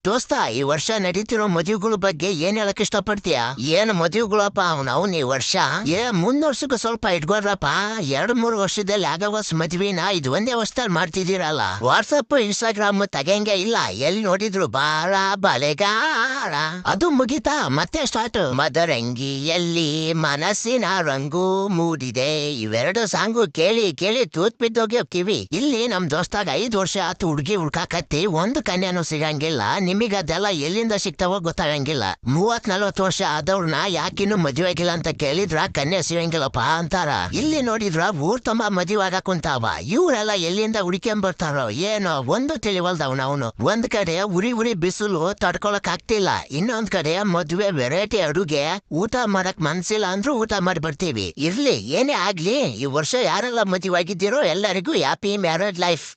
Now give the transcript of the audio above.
ದೋಸ್ತ, ಈ ವರ್ಷ ನಡೀತಿರೋ ಮದುವೆಗಳ ಬಗ್ಗೆ ಏನ್ ಹೇಳಕ್ ಇಷ್ಟಪಡ್ತೀಯ? ಏನ್ ಮದುವೆಗಳಪ್ಪ ಅವ್ನು ಈ ವರ್ಷ. ಮುಂದ್ ವರ್ಷಕ್ಕೂ ಸ್ವಲ್ಪ ಇಟ್ಕೊಡ್ರಪ್ಪ. 2-3 ವರ್ಷದಲ್ಲಿ ಆಗೋ ಮದ್ವಿನ ಇದು ಒಂದೇ ವರ್ಷದಲ್ಲಿ ಮಾಡ್ತಿದ್ದೀರಲ್ಲ. ವಾಟ್ಸಪ್ ಇನ್ಸ್ಟಾಗ್ರಾಮ್ ತಗಂಗೆ ಇಲ್ಲ. ಎಲ್ಲಿ ನೋಡಿದ್ರು ಬಾಳ ಬಲೆಗಾರ. ಅದು ಮುಗಿತಾ ಮತ್ತೆ ಸ್ಟಾರ್ಟ್. ಮದರಂಗಿಯಲ್ಲಿ ಮನಸ್ಸಿನ ರಂಗು ಮೂಡಿದೆ. ಇವೆರಡು ಸಾಂಗು ಕೇಳಿ ಕೇಳಿ ತೂತ್ ಬಿದ್ದೋಗ್ಯವ್ ಕಿವಿ. ಇಲ್ಲಿ ನಮ್ ದೋಸ್ತಾಗ 5 ವರ್ಷ ಆತು ಹುಡ್ಗಿ ಹುಡ್ಕಾಕತ್ತಿ ಒಂದು ಕನ್ಯಾನು ಸಿಗಂಗಿಲ್ಲ. ನಿಮಗ ಅದೆಲ್ಲ ಎಲ್ಲಿಂದ ಸಿಗ್ತಾವೋ ಗೊತ್ತಾಗಂಗಿಲ್ಲ. 30-40 ವರ್ಷ ಆದವ್ರನ್ನ ಯಾಕಿನ್ನು ಮದುವೆ ಆಗಿಲ್ಲ ಅಂತ ಕೇಳಿದ್ರ ಕನ್ಯಾ ಸಿಗಂಗಿಲ್ಲಪ್ಪ ಅಂತಾರ. ಇಲ್ಲಿ ನೋಡಿದ್ರ ಊರ್ ತುಂಬ ಮದುವೆ ಆಗ ಕುಂತಾವ. ಇವ್ರೆಲ್ಲ ಎಲ್ಲಿಂದ ಹುಡ್ಕೊಂಬರ್ತಾರೋ ಏನೋ ಒಂದು ತಿಳಿವಲ್ದವ್ನ ಅವನು. ಒಂದ್ ಕಡೆ ಉರಿ ಉರಿ ಬಿಸಿಲು ತಡ್ಕೊಳಕ್ ಆಗ್ತಿಲ್ಲ, ಇನ್ನೊಂದ್ ಕಡೆ ಮದುವೆ ವೆರೈಟಿ ಅಡುಗೆ. ಊಟ ಮಾಡಕ್ ಮನ್ಸಿಲ್ಲ ಅಂದ್ರೂ ಊಟ ಮಾಡಿ ಬರ್ತೀವಿ. ಇರ್ಲಿ ಏನೇ ಆಗ್ಲಿ, ಈ ವರ್ಷ ಯಾರೆಲ್ಲ ಮದುವೆ ಆಗಿದ್ದೀರೋ ಎಲ್ಲರಿಗೂ ಹ್ಯಾಪಿ ಮ್ಯಾರೇಜ್ ಲೈಫ್.